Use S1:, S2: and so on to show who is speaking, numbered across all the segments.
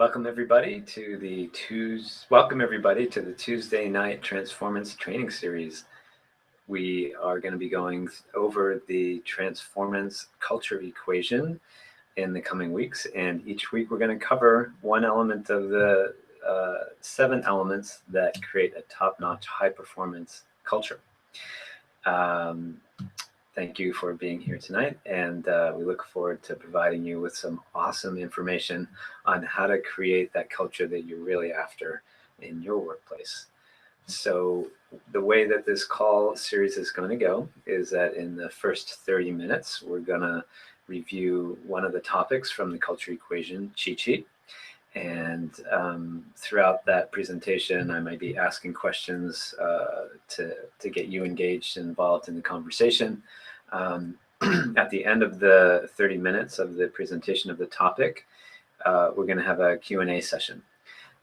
S1: Welcome everybody to the Tuesday night Transformance training series. We are going to be going over the Transformance culture equation in the coming weeks, and each week we're going to cover one element of the 7 elements that create a top-notch high-performance culture. Thank you for being here tonight, and we look forward to providing you with some awesome information on how to create that culture that you're really after in your workplace. So the way that this call series is going to go is that in the first 30 minutes, we're going to review one of the topics from the culture equation cheat sheet. And throughout that presentation, I might be asking questions to get you engaged and involved in the conversation. At the end of the 30 minutes of the presentation of the topic, we're going to have a Q&A session.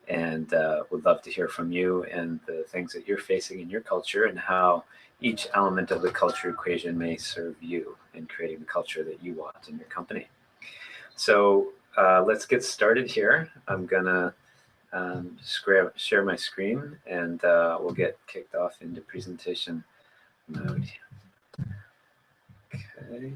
S1: And we'd love to hear from you and the things that you're facing in your culture and how each element of the culture equation may serve you in creating the culture that you want in your company. So let's get started here. I'm gonna share my screen, and we'll get kicked off into presentation mode. Okay.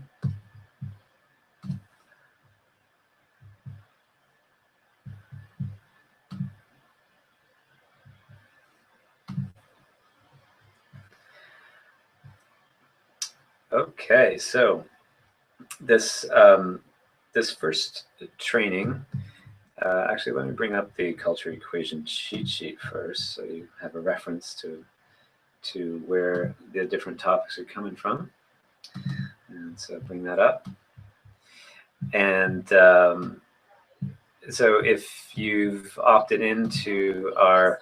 S1: Okay, so this first training, actually let me bring up the culture equation cheat sheet first so you have a reference to where the different topics are coming from. And so bring that up. And so if you've opted into our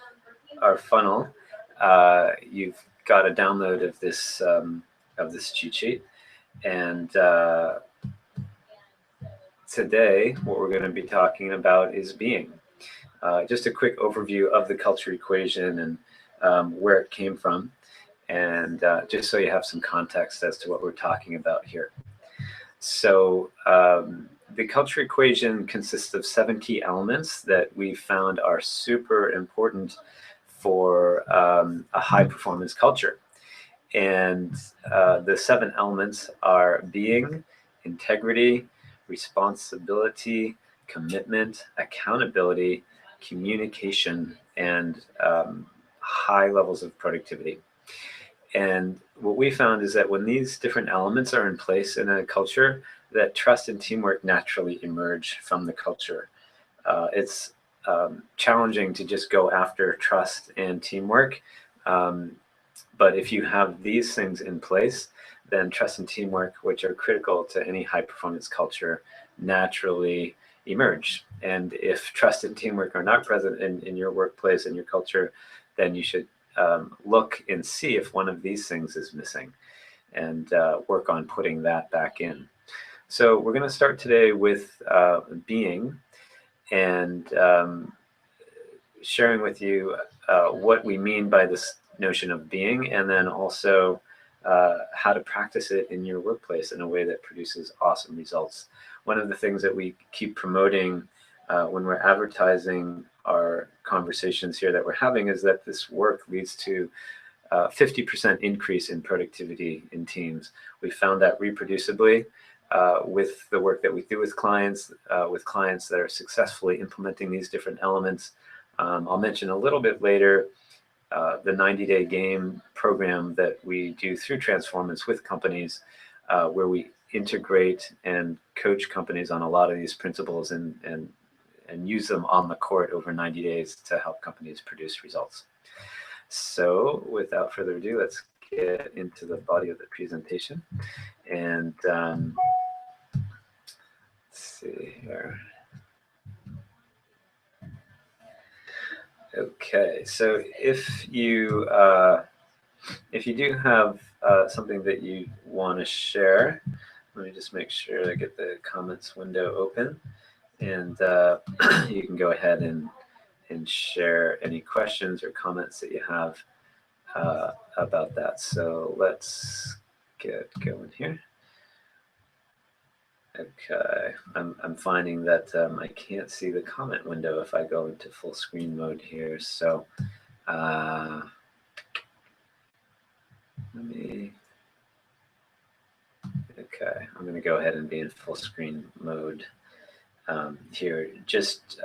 S1: funnel, you've got a download of this cheat sheet. And today, what we're going to be talking about is being. Just a quick overview of the culture equation and where it came from, and just so you have some context as to what we're talking about here. So the culture equation consists of 7 key elements that we found are super important for a high-performance culture. And the 7 elements are being, integrity, responsibility, commitment, accountability, communication, and high levels of productivity. And what we found is that when these different elements are in place in a culture, that trust and teamwork naturally emerge from the culture. It's challenging to just go after trust and teamwork. But if you have these things in place, then trust and teamwork, which are critical to any high-performance culture, naturally emerge. And if trust and teamwork are not present in your workplace and your culture, then you should look and see if one of these things is missing and work on putting that back in. So we're going to start today with being and sharing with you what we mean by this notion of being, and then also how to practice it in your workplace in a way that produces awesome results. One of the things that we keep promoting when we're advertising our conversations here that we're having is that this work leads to 50% increase in productivity in teams. We found that reproducibly with the work that we do with clients that are successfully implementing these different elements. I'll mention a little bit later the 90-day game program that we do through Transformance with companies, where we integrate and coach companies on a lot of these principles and use them on the court over 90 days to help companies produce results. So without further ado, let's get into the body of the presentation. And let's see here. Okay, so if you do have something that you want to share, let me just make sure I get the comments window open, and you can go ahead and share any questions or comments that you have about that. So let's get going here. Okay, I'm finding that I can't see the comment window if I go into full screen mode here. So let me. Okay, I'm going to go ahead and be in full screen mode here. Just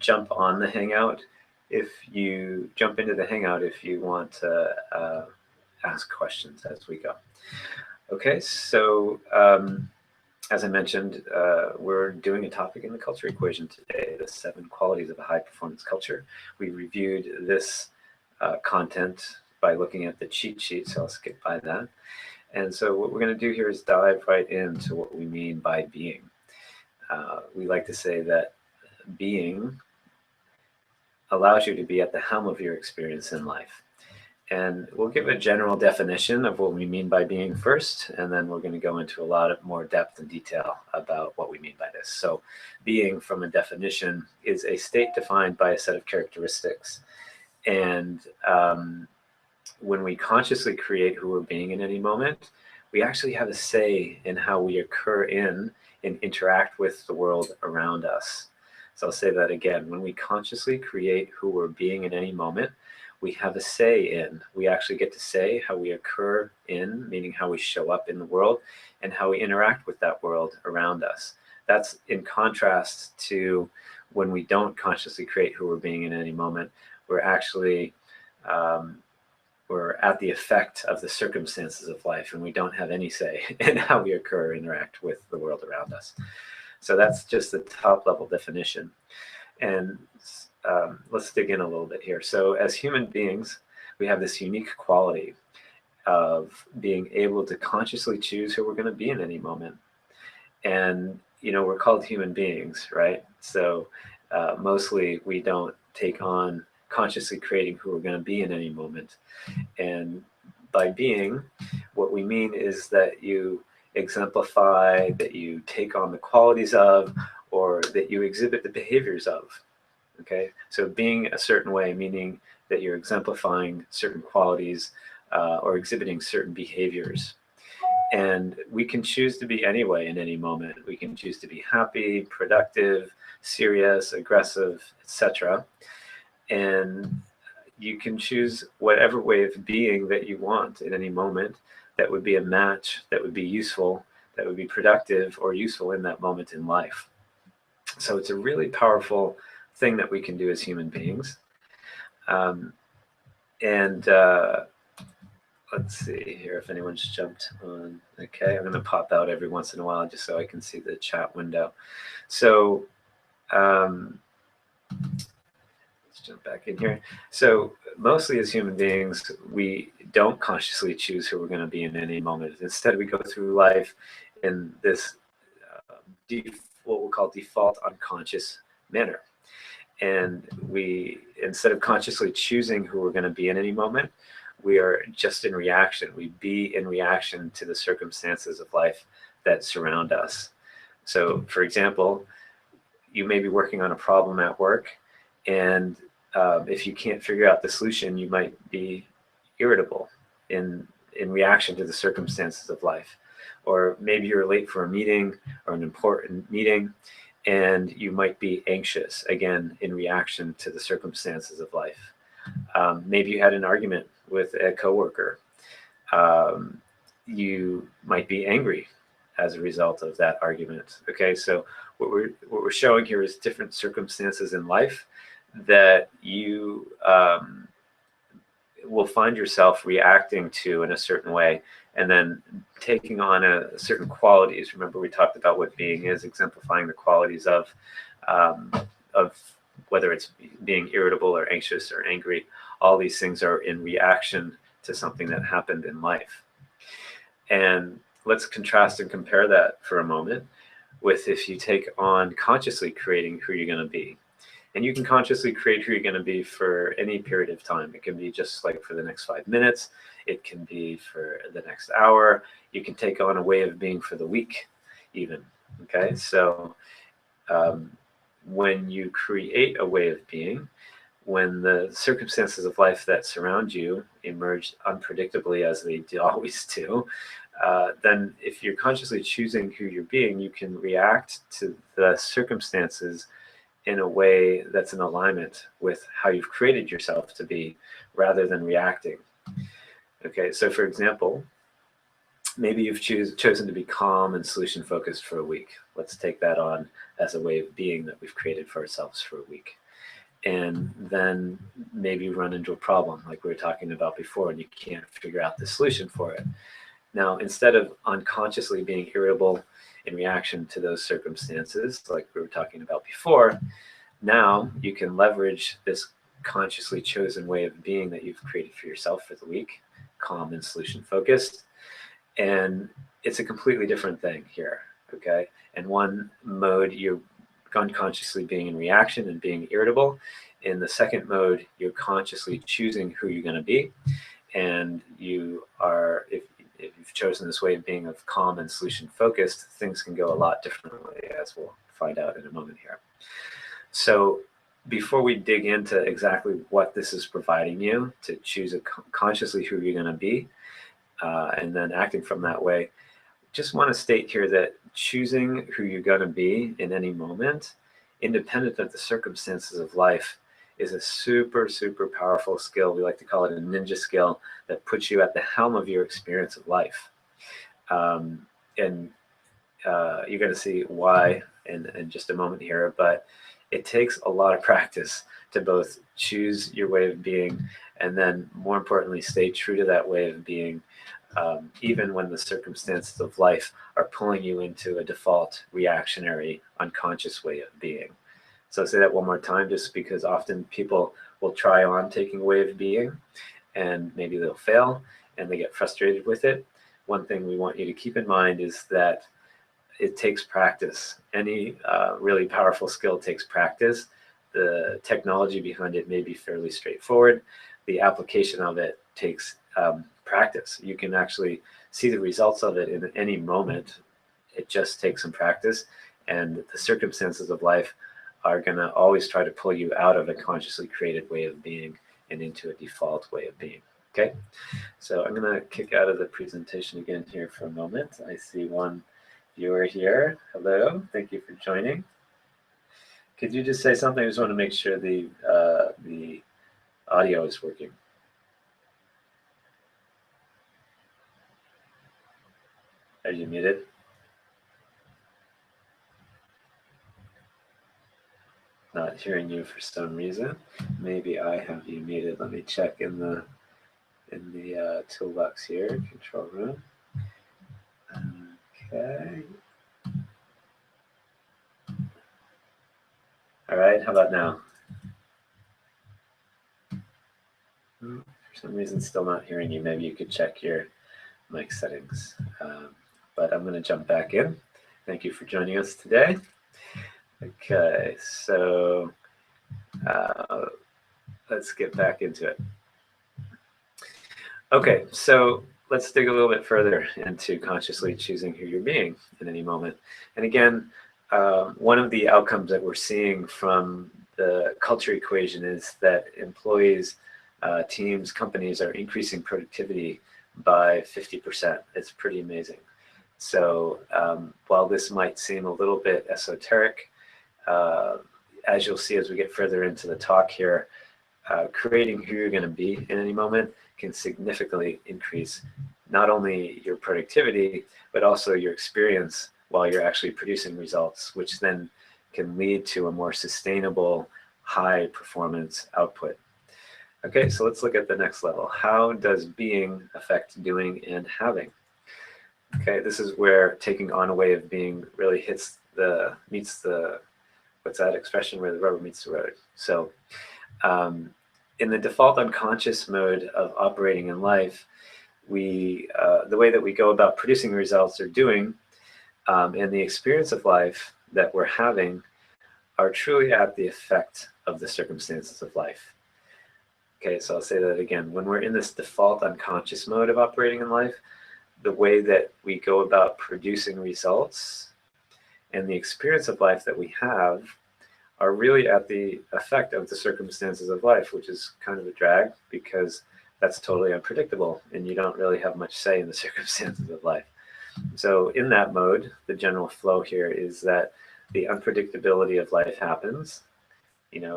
S1: jump on the Hangout if you jump into the Hangout if you want to ask questions as we go. Okay, so as I mentioned, we're doing a topic in the culture equation today, the 7 qualities of a high-performance culture. We reviewed this content by looking at the cheat sheet, so I'll skip by that. And so what we're going to do here is dive right into what we mean by being. We like to say that being allows you to be at the helm of your experience in life. And we'll give a general definition of what we mean by being first, and then we're going to go into a lot of more depth and detail about what we mean by this. So being, from a definition, is a state defined by a set of characteristics. And when we consciously create who we're being in any moment, we actually have a say in how we occur in and interact with the world around us. So I'll say that again. When we consciously create who we're being in any moment, we have a say in. We actually get to say how we occur in, meaning how we show up in the world, and how we interact with that world around us. That's in contrast to when we don't consciously create who we're being in any moment. We're actually we're at the effect of the circumstances of life, and we don't have any say in how we occur, interact with the world around us. So that's just the top level definition. And let's dig in a little bit here. So as human beings, we have this unique quality of being able to consciously choose who we're going to be in any moment. And, you know, we're called human beings, right? So mostly we don't take on consciously creating who we're going to be in any moment. And by being, what we mean is that you exemplify, that you take on the qualities of, or that you exhibit the behaviors of. Okay, so being a certain way, meaning that you're exemplifying certain qualities or exhibiting certain behaviors. And we can choose to be any way in any moment. We can choose to be happy, productive, serious, aggressive, etc. And you can choose whatever way of being that you want in any moment that would be a match, that would be useful, that would be productive or useful in that moment in life. So it's a really powerful thing that we can do as human beings. Let's see here if anyone's jumped on. Okay, I'm going to pop out every once in a while just so I can see the chat window. So let's jump back in here. So mostly as human beings, we don't consciously choose who we're going to be in any moment. Instead, we go through life in this what we'll call default unconscious manner. And we, instead of consciously choosing who we're going to be in any moment, we are just in reaction. We be in reaction to the circumstances of life that surround us. So, for example, you may be working on a problem at work, and if you can't figure out the solution, you might be irritable in reaction to the circumstances of life. Or maybe you're late for a meeting or an important meeting, and you might be anxious, again, in reaction to the circumstances of life. Maybe you had an argument with a coworker. You might be angry as a result of that argument. Okay, so what we're showing here is different circumstances in life that you will find yourself reacting to in a certain way, and then taking on certain qualities. Remember, we talked about what being is, exemplifying the qualities of whether it's being irritable or anxious or angry. All these things are in reaction to something that happened in life. And let's contrast and compare that for a moment with if you take on consciously creating who you're going to be. And you can consciously create who you're going to be for any period of time. It can be just like for the next 5 minutes. It can be for the next hour. You can take on a way of being for the week even. Okay, so when you create a way of being, when the circumstances of life that surround you emerge unpredictably, as they always do, then if you're consciously choosing who you're being, you can react to the circumstances in a way that's in alignment with how you've created yourself to be, rather than reacting. Okay, so for example, maybe you've chosen to be calm and solution focused for a week. Let's take that on as a way of being that we've created for ourselves for a week. And then maybe you run into a problem like we were talking about before, and you can't figure out the solution for it. Now, instead of unconsciously being irritable in reaction to those circumstances, like we were talking about before, now you can leverage this consciously chosen way of being that you've created for yourself for the week, calm and solution focused. And it's a completely different thing here, okay? In one mode, you're unconsciously being in reaction and being irritable. In the second mode, you're consciously choosing who you're going to be. And you are, if you've chosen this way of being of calm and solution focused, things can go a lot differently, as we'll find out in a moment here. So before we dig into exactly what this is providing you to choose consciously who you're going to be, and then acting from that way, just want to state here that choosing who you're going to be in any moment, independent of the circumstances of life, is a super, super powerful skill. We like to call it a ninja skill that puts you at the helm of your experience of life. And you're going to see why in just a moment here, but it takes a lot of practice to both choose your way of being and then, more importantly, stay true to that way of being, even when the circumstances of life are pulling you into a default, reactionary, unconscious way of being. So I'll say that one more time, just because often people will try on taking a way of being, and maybe they'll fail, and they get frustrated with it. One thing we want you to keep in mind is that it takes practice. Any really powerful skill takes practice. The technology behind it may be fairly straightforward. The application of it takes practice. You can actually see the results of it in any moment. It just takes some practice, and the circumstances of life are going to always try to pull you out of a consciously created way of being and into a default way of being. Okay, so I'm going to kick out of the presentation again here for a moment. I see one viewer here. Hello, thank you for joining. Could you just say something? I just want to make sure the audio is working. Are you muted? Not hearing you for some reason. Maybe I have you muted. Let me check in the toolbox here, control room. Okay. All right, how about now? For some reason, still not hearing you. Maybe you could check your mic settings. But I'm going to jump back in. Thank you for joining us today. Okay, so let's get back into it. Okay, so let's dig a little bit further into consciously choosing who you're being in any moment. And again, one of the outcomes that we're seeing from the culture equation is that employees, teams, companies are increasing productivity by 50%. It's pretty amazing. So while this might seem a little bit esoteric, as you'll see as we get further into the talk here, creating who you're going to be in any moment can significantly increase not only your productivity, but also your experience while you're actually producing results, which then can lead to a more sustainable, high performance output. Okay, so let's look at the next level. How does being affect doing and having? Okay, this is where taking on a way of being really meets the, what's that expression, where the rubber meets the road. So in the default unconscious mode of operating in life, the way that we go about producing results or doing, and the experience of life that we're having are truly at the effect of the circumstances of life. Okay, so I'll say that again. When we're in this default unconscious mode of operating in life, the way that we go about producing results and the experience of life that we have are really at the effect of the circumstances of life, which is kind of a drag because that's totally unpredictable, and you don't really have much say in the circumstances of life. So in that mode, the general flow here is that the unpredictability of life happens,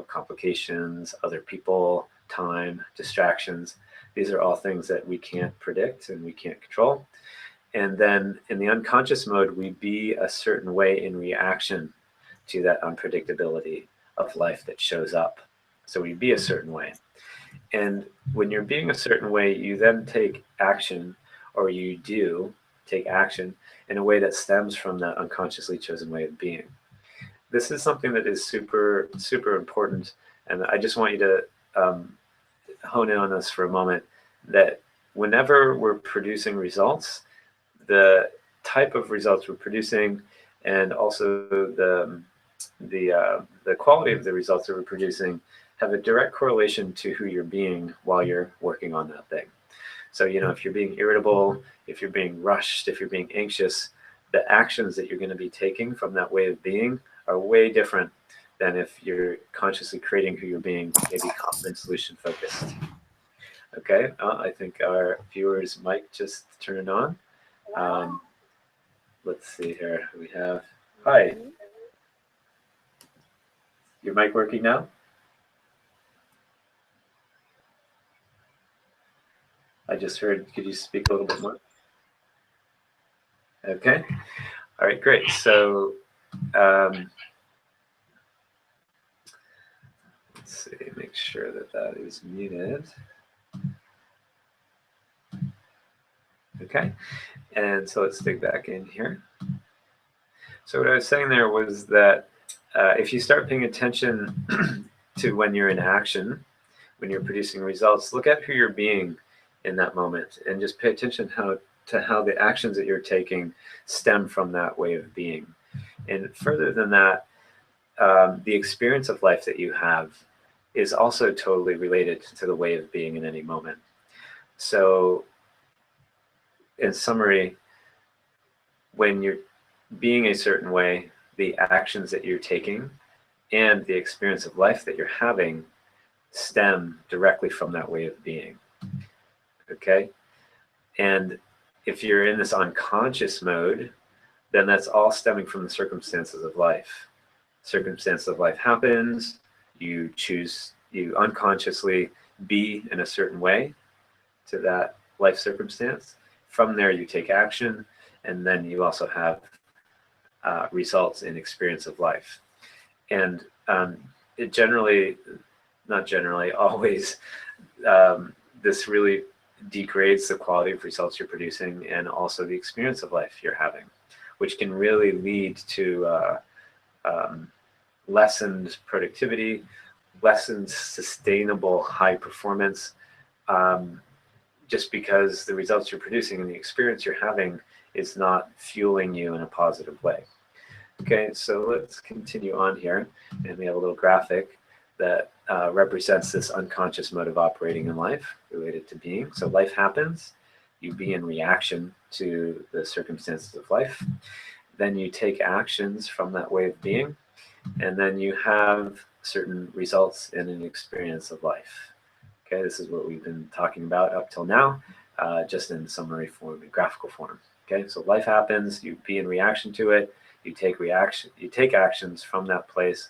S1: complications, other people, time, distractions. These are all things that we can't predict and we can't control. And then in the unconscious mode, we be a certain way in reaction to that unpredictability of life that shows up. So we be a certain way. And when you're being a certain way, you then take action, or you do take action in a way that stems from that unconsciously chosen way of being. This is something that is super, super important. And I just want you to hone in on this for a moment, that whenever we're producing results, the type of results we're producing and also the quality of the results that we're producing have a direct correlation to who you're being while you're working on that thing. So, if you're being irritable, if you're being rushed, if you're being anxious, the actions that you're going to be taking from that way of being are way different than if you're consciously creating who you're being, maybe confident, solution focused. Okay, I think our viewers mic just turned on. Let's see here. We have, hi. Your mic working now? I just heard, could you speak a little bit more? Okay. All right, great. So let's see, make sure that that is muted. Okay, and so let's dig back in here. So what I was saying there was that if you start paying attention to when you're in action, when you're producing results, look at who you're being in that moment, and just pay attention to how the actions that you're taking stem from that way of being. And further than that, the experience of life that you have is also totally related to the way of being in any moment. So in summary, when you're being a certain way, the actions that you're taking and the experience of life that you're having stem directly from that way of being. Okay? And if you're in this unconscious mode, then that's all stemming from the circumstances of life. Circumstances of life happens, you unconsciously be in a certain way to that life circumstance. From there, you take action, and then you also have results in experience of life. And it always, this really degrades the quality of results you're producing and also the experience of life you're having, which can really lead to lessened productivity, lessened sustainable high performance, just because the results you're producing and the experience you're having is not fueling you in a positive way. Okay, so let's continue on here, and we have a little graphic that represents this unconscious mode of operating in life related to being. So life happens, you be in reaction to the circumstances of life, then you take actions from that way of being, and then you have certain results in an experience of life. Okay, this is what we've been talking about up till now, just in summary form, in graphical form. Okay, so life happens, you be in reaction to it, you take actions from that place,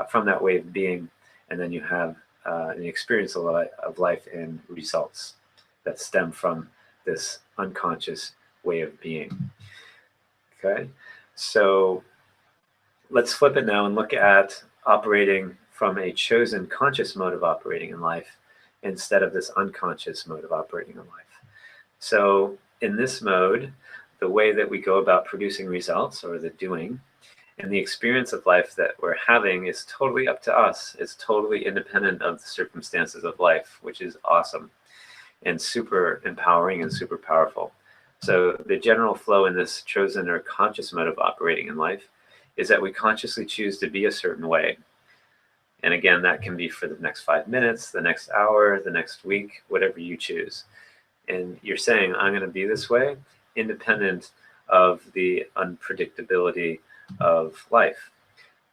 S1: from that way of being, and then you have an experience of life and results that stem from this unconscious way of being. Okay, so let's flip it now and look at operating from a chosen conscious mode of operating in life instead of this unconscious mode of operating in life. So in this mode, the way that we go about producing results, or the doing, and the experience of life that we're having is totally up to us. It's totally independent of the circumstances of life, which is awesome and super empowering and super powerful. So the general flow in this chosen or conscious mode of operating in life is that we consciously choose to be a certain way. And again, that can be for the next 5 minutes, the next hour, the next week, whatever you choose. And you're saying, I'm going to be this way, independent of the unpredictability of life.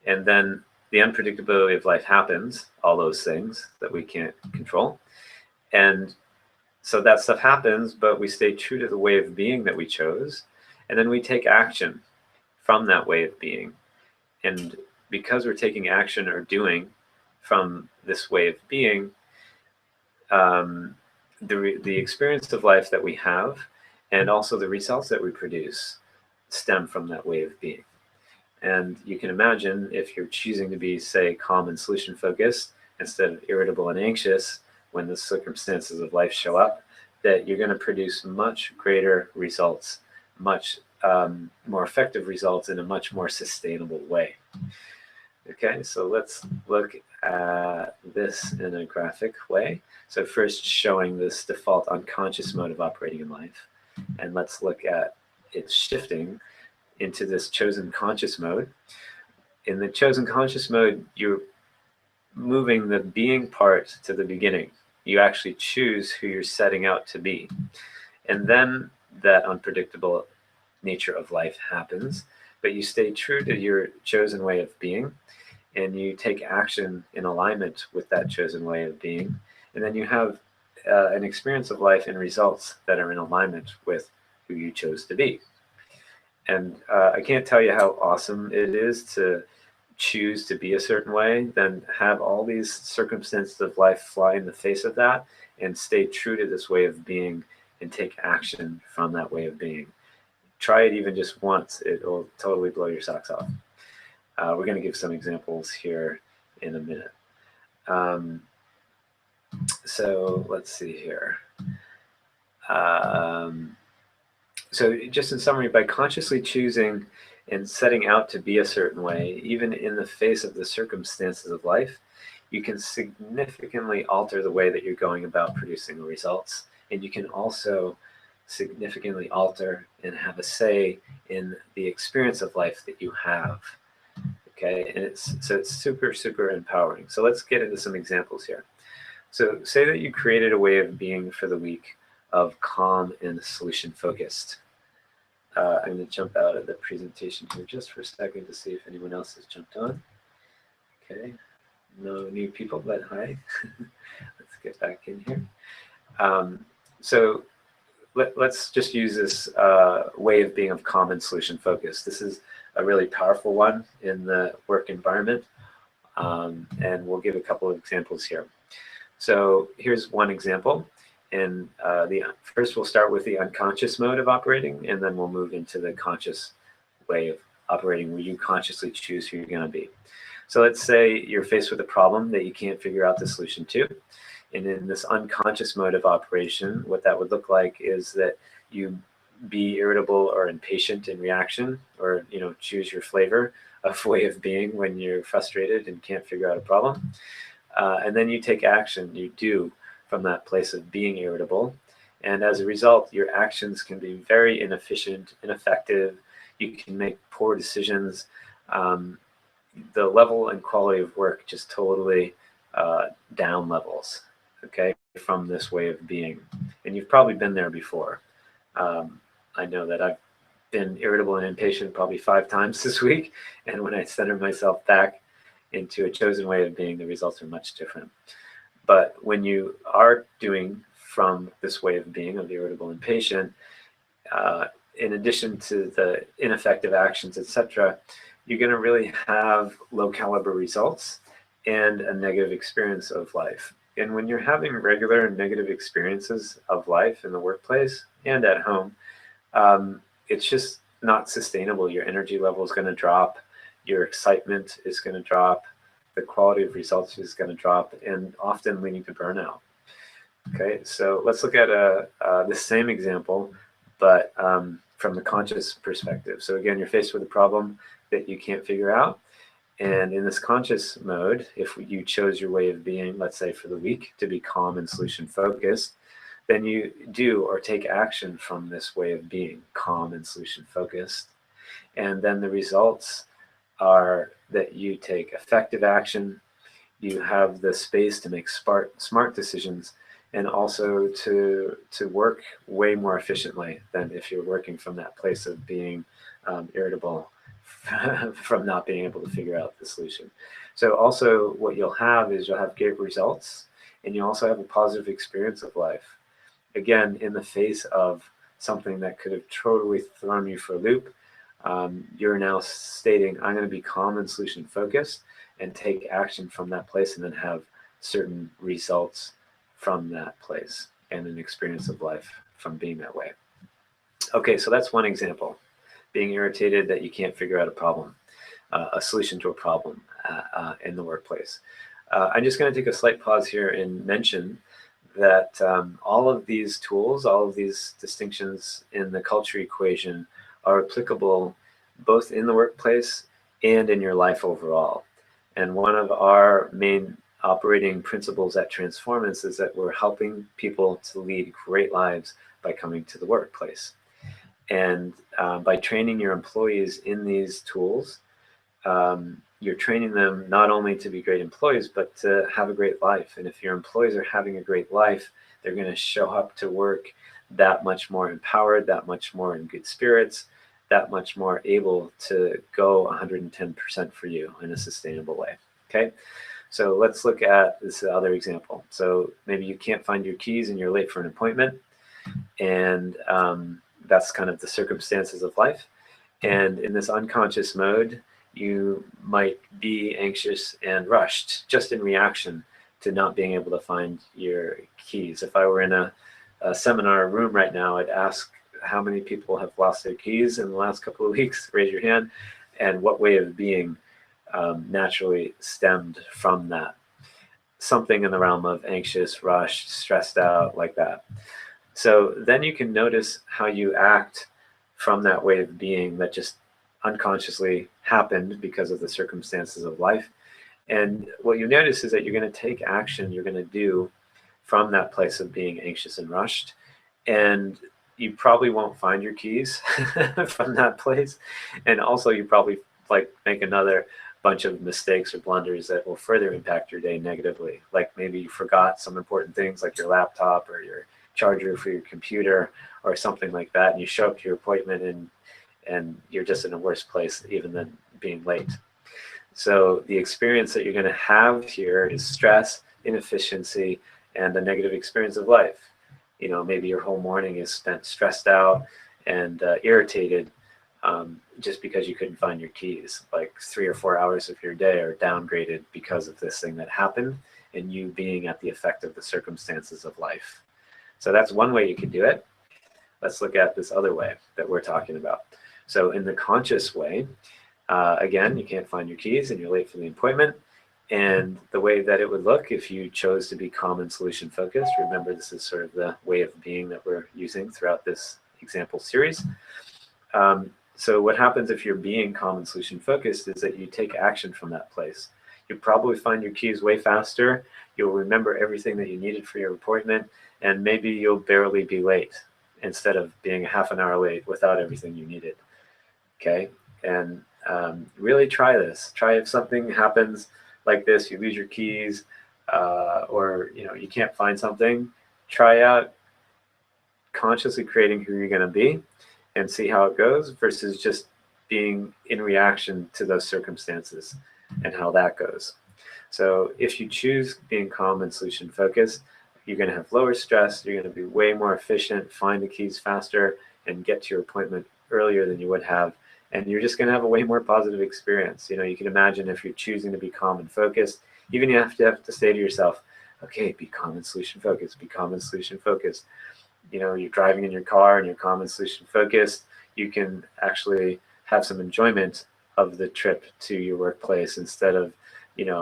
S1: And then the unpredictability of life happens, all those things that we can't control. And So that stuff happens, but we stay true to the way of being that we chose, and then we take action from that way of being. And because we're taking action or doing from this way of being, the experience of life that we have and also the results that we produce stem from that way of being. And you can imagine if you're choosing to be, say, calm and solution focused instead of irritable and anxious when the circumstances of life show up, that you're going to produce much greater results, much more effective results in a much more sustainable way. Okay, so let's look at this in a graphic way. So first showing this default unconscious mode of operating in life, and let's look at it shifting into this chosen conscious mode. In the chosen conscious mode, you're moving the being part to the beginning. You actually choose who you're setting out to be. And then that unpredictable nature of life happens, but you stay true to your chosen way of being, and you take action in alignment with that chosen way of being. And then you have an experience of life and results that are in alignment with who you chose to be. And I can't tell you how awesome it is to choose to be a certain way, then have all these circumstances of life fly in the face of that and stay true to this way of being and take action from that way of being. Try it even just once. It will totally blow your socks off. We're going to give some examples here in a minute. So let's see here. So just in summary, by consciously choosing and setting out to be a certain way, even in the face of the circumstances of life, you can significantly alter the way that you're going about producing the results. And you can also significantly alter and have a say in the experience of life that you have. Okay, and it's super, super empowering. So let's get into some examples here. So say that you created a way of being for the week of calm and solution focused. I'm going to jump out of the presentation here just for a second to see if anyone else has jumped on. Okay, no new people, but hi. Let's get back in here. So let's just use this way of being of calm and solution focused. This is a really powerful one in the work environment, and we'll give a couple of examples here. So here's one example. And first we'll start with the unconscious mode of operating, and then we'll move into the conscious way of operating where you consciously choose who you're going to be. So let's say you're faced with a problem that you can't figure out the solution to. And in this unconscious mode of operation, what that would look like is that you be irritable or impatient in reaction, or choose your flavor of way of being when you're frustrated and can't figure out a problem. And then you take action, you do from that place of being irritable. And as a result, your actions can be very inefficient, ineffective. You can make poor decisions. The level and quality of work just totally down levels, okay, from this way of being. And you've probably been there before. I know that I've been irritable and impatient probably 5 times this week. And when I center myself back into a chosen way of being, the results are much different. But when you are doing from this way of being of irritable and patient, in addition to the ineffective actions, etc., you're going to really have low caliber results and a negative experience of life. And when you're having regular negative experiences of life in the workplace and at home, it's just not sustainable. Your energy level is going to drop, your excitement is going to drop, the quality of results is going to drop, and often leading to burnout. Okay, so let's look at the same example, but from the conscious perspective. So again, you're faced with a problem that you can't figure out. And in this conscious mode, if you chose your way of being, let's say for the week, to be calm and solution focused, then you do or take action from this way of being calm and solution focused. And then the results are that you take effective action, you have the space to make smart decisions, and also to work way more efficiently than if you're working from that place of being irritable from not being able to figure out the solution. So also what you'll have is you'll have great results, and you also have a positive experience of life. again, in the face of something that could have totally thrown you for a loop, you're now stating, I'm going to be calm and solution focused and take action from that place, and then have certain results from that place and an experience of life from being that way. Okay, so that's one example. Being irritated that you can't figure out a problem, a solution to a problem in the workplace. I'm just going to take a slight pause here and mention that all of these tools, all of these distinctions in the culture equation are applicable both in the workplace and in your life overall. And one of our main operating principles at Transformance is that we're helping people to lead great lives by coming to the workplace. And by training your employees in these tools, you're training them not only to be great employees, but to have a great life. And if your employees are having a great life, they're going to show up to work that much more empowered, that much more in good spirits, that much more able to go 110% for you in a sustainable way. Okay, so let's look at this other example. So maybe you can't find your keys and you're late for an appointment, and that's kind of the circumstances of life. And in this unconscious mode, you might be anxious and rushed just in reaction to not being able to find your keys. If I were in a seminar room right now, I'd ask how many people have lost their keys in the last couple of weeks. Raise your hand. And what way of being naturally stemmed from that? Something in the realm of anxious, rushed, stressed out, like that. So then you can notice how you act from that way of being that just unconsciously happened because of the circumstances of life. And what you notice is that you're going to take action, you're going to do from that place of being anxious and rushed. And you probably won't find your keys from that place. And also you probably make another bunch of mistakes or blunders that will further impact your day negatively. Like maybe you forgot some important things like your laptop or your charger for your computer or something like that. And you show up to your appointment and you're just in a worse place even than being late. So the experience that you're going to have here is stress, inefficiency, and the negative experience of life. You know, maybe your whole morning is spent stressed out and irritated just because you couldn't find your keys. Like 3 or 4 hours of your day are downgraded because of this thing that happened and you being at the effect of the circumstances of life. So that's one way you could do it. Let's look at this other way that we're talking about. So in the conscious way, again, you can't find your keys and you're late for the appointment. And the way that it would look if you chose to be calm and solution focused, remember this is sort of the way of being that we're using throughout this example series. So what happens if you're being calm and solution focused is that you take action from that place. You'll probably find your keys way faster. You'll remember everything that you needed for your appointment, and maybe you'll barely be late instead of being a half an hour late without everything you needed. Okay, and really try this. Try if something happens like this, you lose your keys, or you can't find something. Try out consciously creating who you're going to be and see how it goes versus just being in reaction to those circumstances and how that goes. So if you choose being calm and solution focused, you're going to have lower stress, you're going to be way more efficient, find the keys faster, and get to your appointment earlier than you would have. And you're just going to have a way more positive experience. You can imagine if you're choosing to be calm and focused, even you have to say to yourself, okay, be calm and solution focused, be calm and solution focused. You're driving in your car and you're calm and solution focused, you can actually have some enjoyment of the trip to your workplace instead of,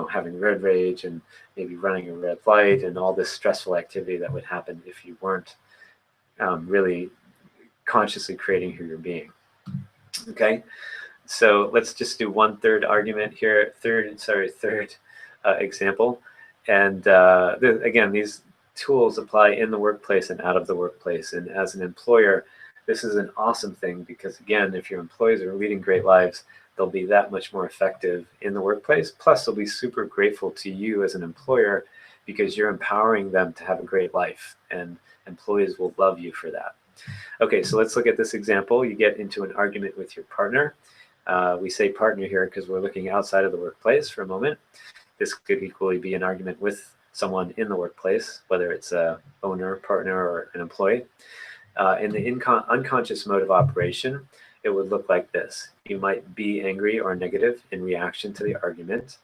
S1: having road rage and maybe running a red light and all this stressful activity that would happen if you weren't really consciously creating who you're being. Okay, so let's just do one third argument here, third example. And again, these tools apply in the workplace and out of the workplace. And as an employer, this is an awesome thing because, again, if your employees are leading great lives, they'll be that much more effective in the workplace. Plus, they'll be super grateful to you as an employer because you're empowering them to have a great life, and employees will love you for that. Okay, so let's look at this example. You get into an argument with your partner. We say partner here because we're looking outside of the workplace for a moment. This could equally be an argument with someone in the workplace, whether it's a owner, partner, or an employee. In the unconscious mode of operation, it would look like this. You might be angry or negative in reaction to the argument,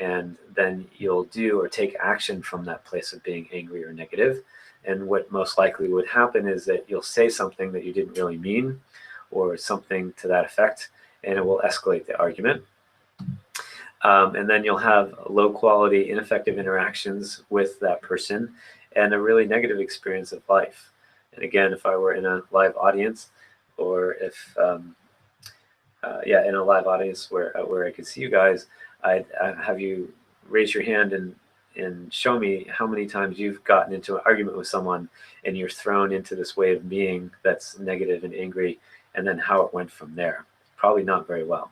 S1: and then you'll do or take action from that place of being angry or negative. And what most likely would happen is that you'll say something that you didn't really mean, or something to that effect, and it will escalate the argument. And then you'll have low quality, ineffective interactions with that person and a really negative experience of life. And again, if I were in a live audience, or if, in a live audience where I could see you guys, I'd have you raise your hand and show me how many times you've gotten into an argument with someone and you're thrown into this way of being that's negative and angry, and then how it went from there. Probably not very well.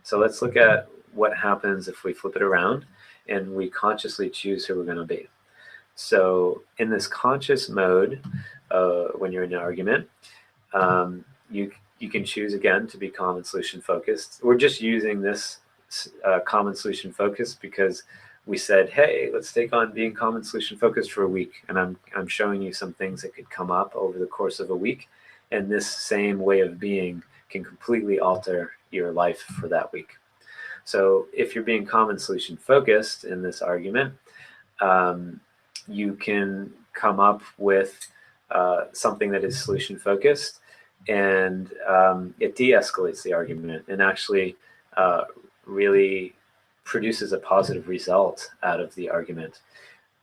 S1: So let's look at what happens if we flip it around and we consciously choose who we're going to be. So in this conscious mode, when you're in an argument, you can choose again to be calm and solution focused. We're just using this calm and solution focused because we said, hey, let's take on being calm and solution focused for a week. And I'm showing you some things that could come up over the course of a week. And this same way of being can completely alter your life for that week. So if you're being calm and solution focused in this argument, you can come up with something that is solution focused, and it de-escalates the argument and actually really produces a positive result out of the argument.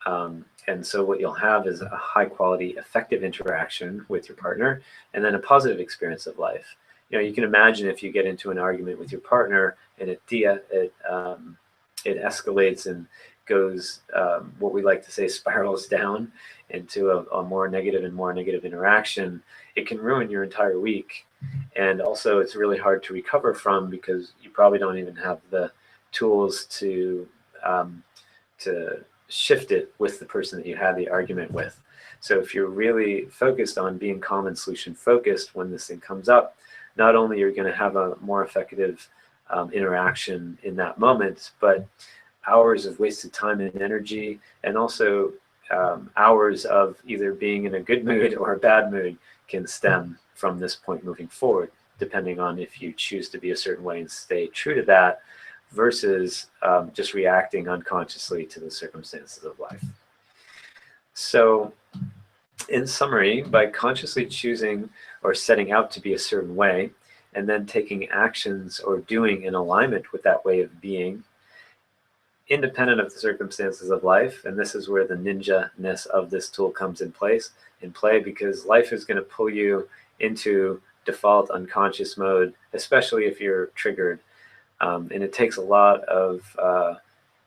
S1: And so what you'll have is a high quality, effective interaction with your partner, and then a positive experience of life. You know, you can imagine if you get into an argument with your partner and it escalates and goes, what we like to say, spirals down into a more negative and more negative interaction, it can ruin your entire week. And also it's really hard to recover from because you probably don't even have the tools to shift it with the person that you had the argument with. So if you're really focused on being calm and solution focused when this thing comes up, not only are you going to have a more effective interaction in that moment, but hours of wasted time and energy, and also hours of either being in a good mood or a bad mood can stem from this point moving forward, depending on if you choose to be a certain way and stay true to that versus just reacting unconsciously to the circumstances of life. So in summary, by consciously choosing or setting out to be a certain way, and then taking actions or doing in alignment with that way of being, independent of the circumstances of life, and this is where the ninja-ness of this tool comes in play, because life is going to pull you into default unconscious mode, especially if you're triggered. And it takes a lot of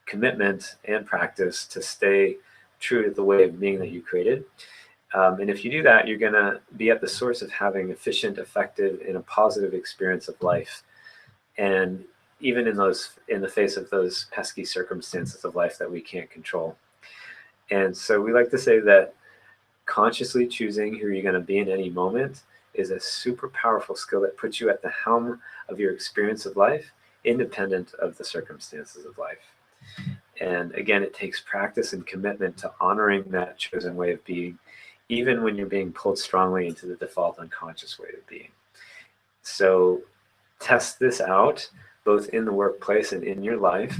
S1: commitment and practice to stay true to the way of being that you created. And if you do that, you're going to be at the source of having efficient, effective, and a positive experience of life. And even in the face of those pesky circumstances of life that we can't control. And so we like to say that consciously choosing who you're going to be in any moment is a super powerful skill that puts you at the helm of your experience of life, independent of the circumstances of life. And again, it takes practice and commitment to honoring that chosen way of being, even when you're being pulled strongly into the default unconscious way of being. So test this out, both in the workplace and in your life.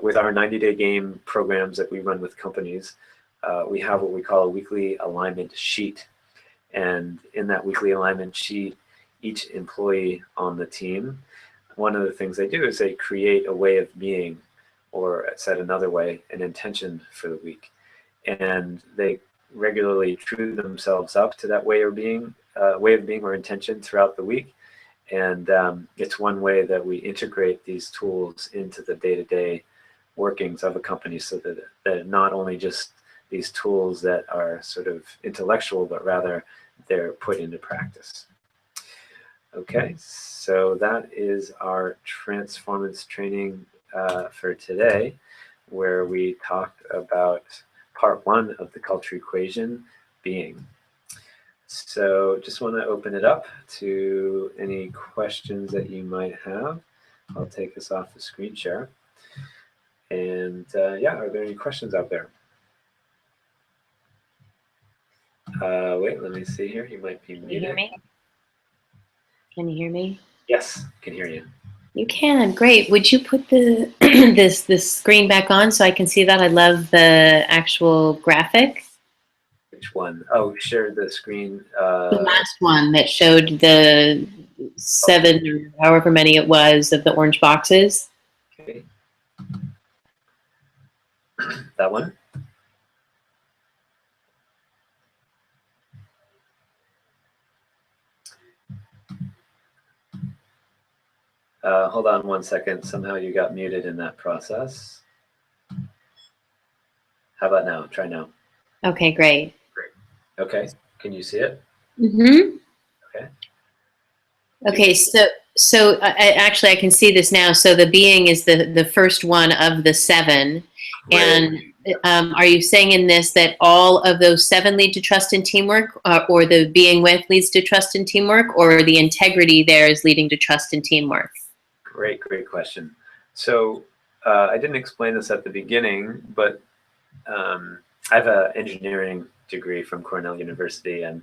S1: With our 90-day game programs that we run with companies, we have what we call a weekly alignment sheet. And in that weekly alignment sheet, each employee on the team, one of the things they do is they create a way of being, or said another way, an intention for the week. And they regularly true themselves up to that way of being or intention throughout the week. And it's one way that we integrate these tools into the day-to-day workings of a company, so that not only just these tools that are sort of intellectual, but rather they're put into practice. Okay, so that is our Transformance training for today, where we talked about part 1 of the culture equation, being. So just want to open it up to any questions that you might have. I'll take this off the screen share. And yeah, are there any questions out there? Wait, let me see here. You might be
S2: Can you hear
S1: muted.
S2: me? Can you hear me?
S1: Yes, I can hear you.
S2: You can. Great. Would you put the this screen back on so I can see that? I love the actual graphic.
S1: Which one? Oh, share the screen.
S2: The last one that showed the 7 or however many it was of the orange boxes.
S1: Okay, that one. Hold on one second. Somehow you got muted in that process. How about now? Try now.
S2: Okay, great.
S1: Great. Okay, can you see it?
S2: Mm-hmm.
S1: Okay.
S2: Okay, so actually I can see this now. So the being is the first one of the 7,
S1: Great.
S2: and are you saying in this that all of those 7 lead to trust and teamwork, or the being with leads to trust and teamwork, or the integrity there is leading to trust and teamwork?
S1: Great, great question. So I didn't explain this at the beginning, but I have an engineering degree from Cornell University, and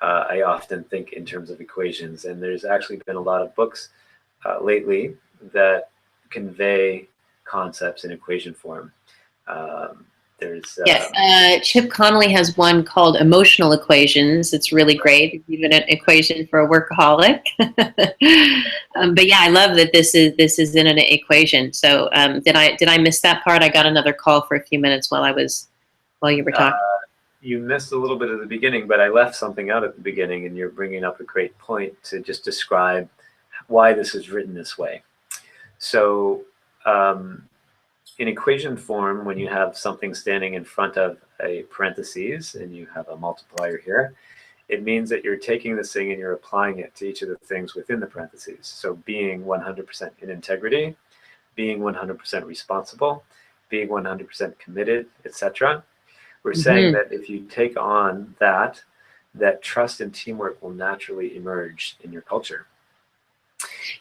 S1: I often think in terms of equations. And there's actually been a lot of books lately that convey concepts in equation form. There's
S2: Yes, Chip Connolly has one called Emotional Equations. It's really great. It's even an equation for a workaholic. But yeah, I love that this is in an equation. So did I miss that part? I got another call for a few minutes while you were
S1: uh,
S2: talking.
S1: you missed a little bit of the beginning, but I left something out at the beginning, and you're bringing up a great point to just describe why this is written this way. So in equation form, when you have something standing in front of a parentheses and you have a multiplier here, it means that you're taking this thing and you're applying it to each of the things within the parentheses. So being 100% in integrity, being 100% responsible, being 100% committed, etc. We're saying
S2: Mm-hmm.
S1: that if you take on that, that trust and teamwork will naturally emerge in your culture.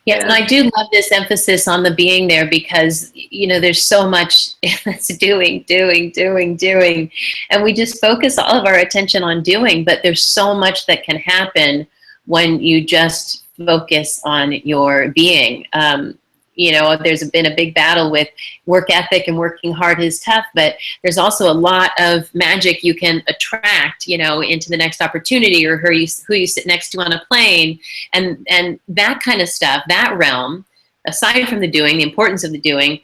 S2: Yeah, and I
S1: And
S2: do love this emphasis on the being there because, there's so much that's doing. And we just focus all of our attention on doing, but there's so much that can happen when you just focus on your being. There's been a big battle with work ethic, and working hard is tough, but there's also a lot of magic you can attract, into the next opportunity, or who you sit next to on a plane, and that kind of stuff, that realm. Aside from the doing, the importance of the doing,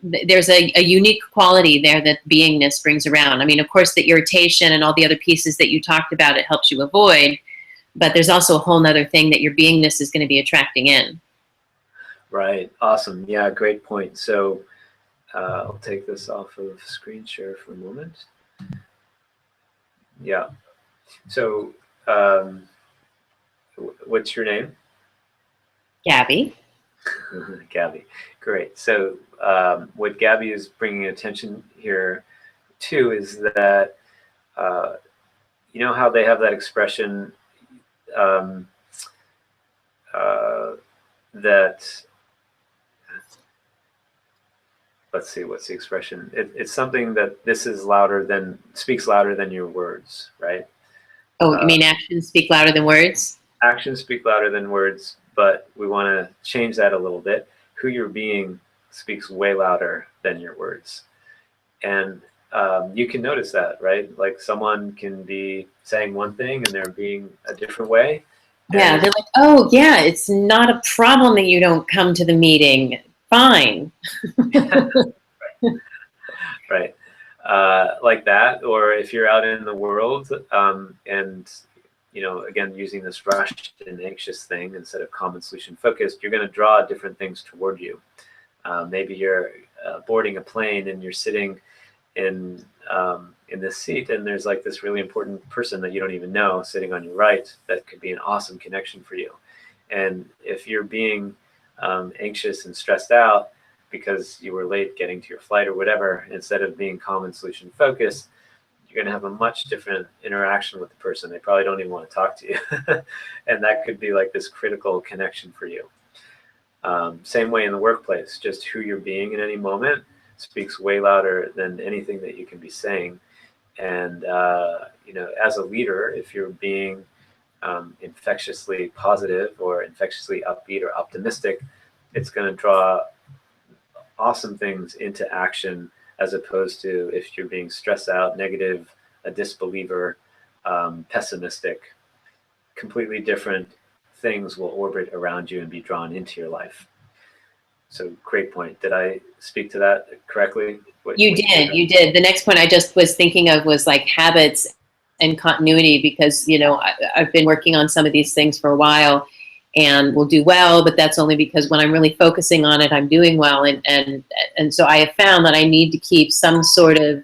S2: there's a unique quality there that beingness brings around. I mean, of course, the irritation and all the other pieces that you talked about, it helps you avoid, but there's also a whole nother thing that your beingness is going to be attracting in.
S1: right, awesome. Yeah, great point. So I'll take this off of screen share for a moment. Yeah. So what's your name?
S2: Gabby?
S1: Gabby. Great. So what Gabby is bringing attention here to is that you know how they have that expression um, that, let's see, what's the expression? It's something that this is speaks louder than your words, right?
S2: Oh, you
S1: Uh,
S2: mean actions speak louder than words?
S1: actions speak louder than words, but we want to change that a little bit. Who you're being speaks way louder than your words. And you can notice that, right? Like someone can be saying one thing and they're being a different way.
S2: Yeah,
S1: And
S2: they're like, oh, yeah, it's not a problem that you don't come to the meeting. Fine.
S1: right, like that. Or if you're out in the world and again, using this rushed and anxious thing instead of common solution focused, you're going to draw different things toward you. Maybe you're boarding a plane and you're sitting in this seat, and there's like this really important person that you don't even know sitting on your right that could be an awesome connection for you. And if you're being anxious and stressed out because you were late getting to your flight or whatever, instead of being calm and solution focused, you're going to have a much different interaction with the person. They probably don't even want to talk to you. And that could be like this critical connection for you. Same way in the workplace, just who you're being in any moment speaks way louder than anything that you can be saying. And you know, as a leader, if you're being infectiously positive or infectiously upbeat or optimistic, it's going to draw awesome things into action, as opposed to if you're being stressed out, negative, a disbeliever, pessimistic. Completely different things will orbit around you and be drawn into your life. So great point. Did I speak to that correctly?
S2: You did, you did. The next point I just was thinking of was like habits and continuity, because, you know, I've been working on some of these things for a while and will do well, but that's only because when I'm really focusing on it, I'm doing well. And so I have found that I need to keep some sort of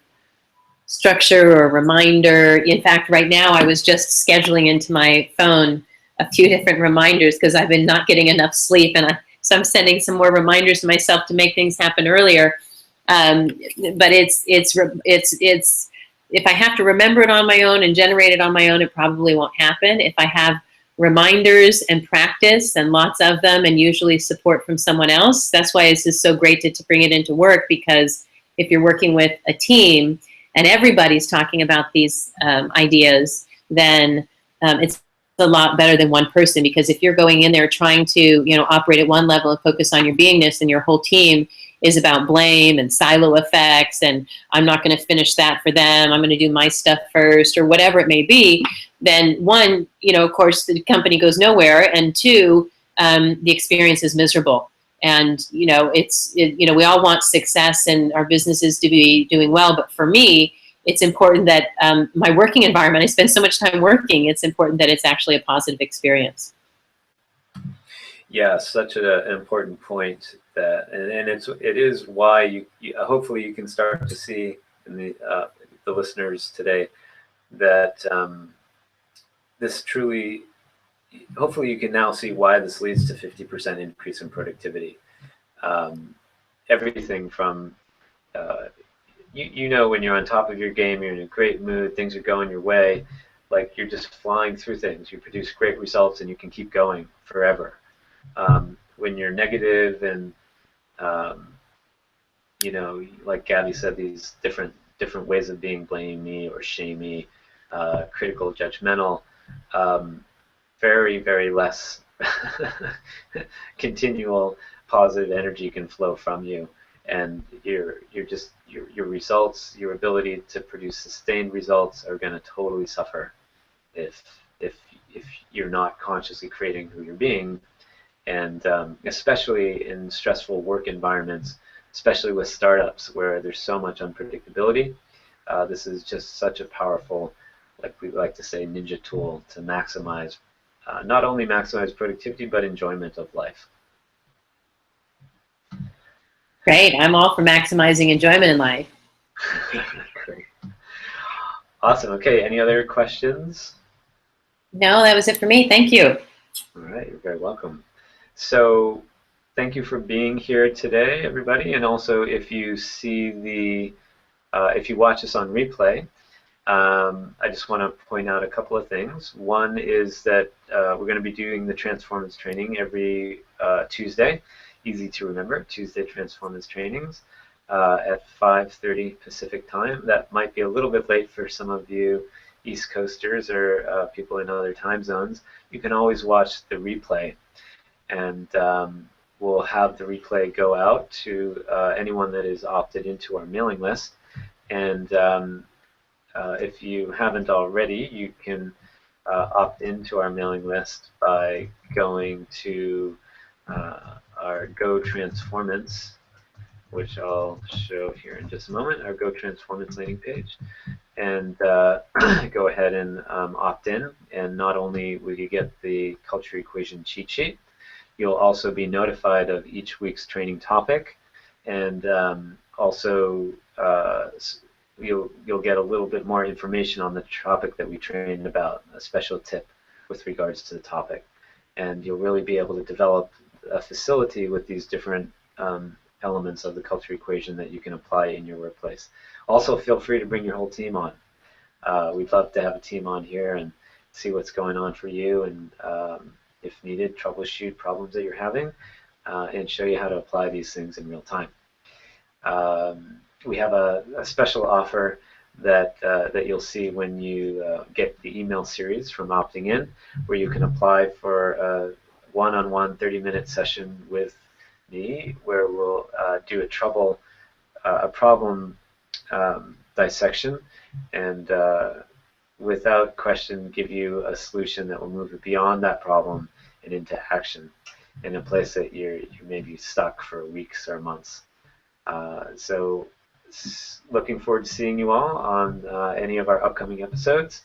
S2: structure or reminder. In fact, right now I was just scheduling into my phone a few different reminders because I've been not getting enough sleep, and so I'm sending some more reminders to myself to make things happen earlier. But it's if I have to remember it on my own and generate it on my own, it probably won't happen. If I have reminders and practice and lots of them, and usually support from someone else, that's why it's just so great to bring it into work, because if you're working with a team and everybody's talking about these ideas, then it's a lot better than one person. Because if you're going in there trying to, you know, operate at one level and focus on your beingness, and your whole team is about blame and silo effects, and I'm not going to finish that for them, I'm going to do my stuff first, or whatever it may be, then one, you know, of course, the company goes nowhere, and two, the experience is miserable. And, you know, you know, we all want success and our businesses to be doing well. But for me, it's important that my working environment, I spend so much time working, it's important that it's actually a positive experience.
S1: Yeah, such an important point. That, and it is why you hopefully you can start to see in the listeners today that this truly, hopefully you can now see why this leads to 50% increase in productivity. Everything from you know, when you're on top of your game, you're in a great mood, things are going your way, like you're just flying through things, you produce great results, and you can keep going forever. When you're negative and you know, like Gabby said, these different ways of being, blame me or shame me, critical, judgmental, very, very less continual positive energy can flow from you, and your results, your ability to produce sustained results are going to totally suffer if you're not consciously creating who you're being. And especially in stressful work environments, especially with startups where there's so much unpredictability, this is just such a powerful, like we like to say, ninja tool to maximize, not only maximize productivity, but enjoyment of life.
S2: Great. I'm all for maximizing enjoyment in life.
S1: Great. Awesome. Okay. Any other questions?
S2: No, that was it for me. Thank you.
S1: All right. You're very welcome. So thank you for being here today, everybody. And also, if you see if you watch us on replay, I just want to point out a couple of things. One is that we're going to be doing the Transformance training every Tuesday. Easy to remember, Tuesday Transformance trainings at 5:30 Pacific time. That might be a little bit late for some of you East Coasters or people in other time zones. You can always watch the replay, and we'll have the replay go out to anyone that is opted into our mailing list. And if you haven't already, you can opt into our mailing list by going to our Go Transformance, which I'll show here in just a moment, our Go Transformance landing page, and go ahead and opt in. And not only will you get the culture equation cheat sheet, you'll also be notified of each week's training topic, and also you'll get a little bit more information on the topic that we trained about, a special tip with regards to the topic. And you'll really be able to develop a facility with these different elements of the culture equation that you can apply in your workplace. Also, feel free to bring your whole team on. We'd love to have a team on here and see what's going on for you, and if needed, troubleshoot problems that you're having, and show you how to apply these things in real time. We have a special offer that that you'll see when you get the email series from opting in, where you can apply for a one-on-one 30-minute session with me, where we'll do a problem dissection, and without question give you a solution that will move it beyond that problem and into action in a place that you may be stuck for weeks or months. So looking forward to seeing you all on any of our upcoming episodes.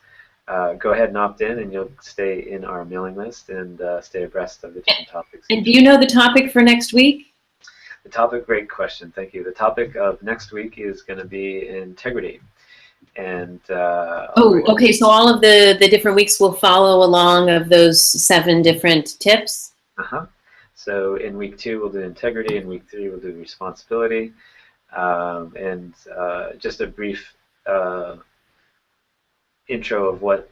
S1: Go ahead and opt in, and you'll stay in our mailing list and stay abreast of the different topics.
S2: And do you know the topic for next week?
S1: The topic, great question, thank you. The topic of next week is going to be integrity. And
S2: okay, so all of the different weeks will follow along of those 7 different tips?
S1: So in week 2 we'll do integrity, in week 3 we'll do responsibility, and just a brief intro of what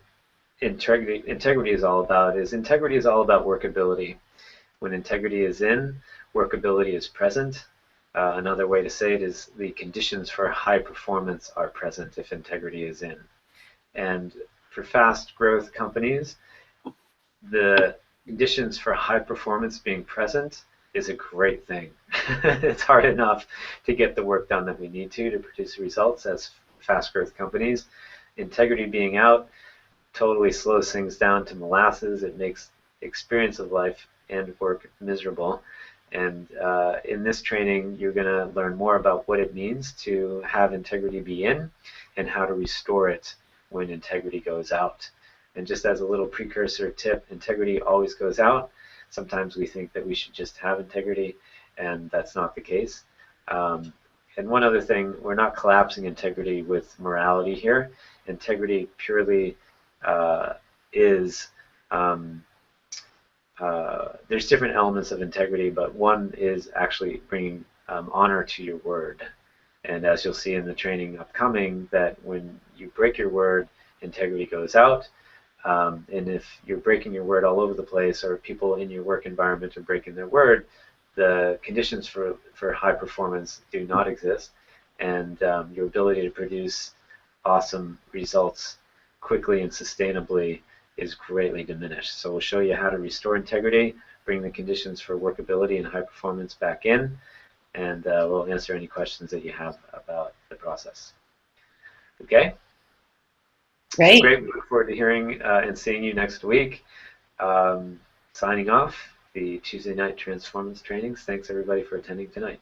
S1: integrity is all about. Integrity is all about workability. When integrity is in, workability is present. Another way to say it is the conditions for high performance are present if integrity is in. And for fast growth companies, the conditions for high performance being present is a great thing. It's hard enough to get the work done that we need to produce results as fast growth companies. Integrity being out totally slows things down to molasses. It makes experience of life and work miserable. And in this training, you're going to learn more about what it means to have integrity be in and how to restore it when integrity goes out. And just as a little precursor tip, integrity always goes out. Sometimes we think that we should just have integrity, and that's not the case. And one other thing, we're not collapsing integrity with morality here. Integrity purely is, there's different elements of integrity, but one is actually bringing honor to your word. And as you'll see in the training upcoming, that when you break your word, integrity goes out. And if you're breaking your word all over the place, or people in your work environment are breaking their word, the conditions for high performance do not exist, and your ability to produce awesome results quickly and sustainably is greatly diminished. So we'll show you how to restore integrity, bring the conditions for workability and high performance back in, and we'll answer any questions that you have about the process. Okay?
S2: Great.
S1: So great. We look forward to hearing and seeing you next week. Signing off the Tuesday night Transformance trainings. Thanks everybody for attending tonight.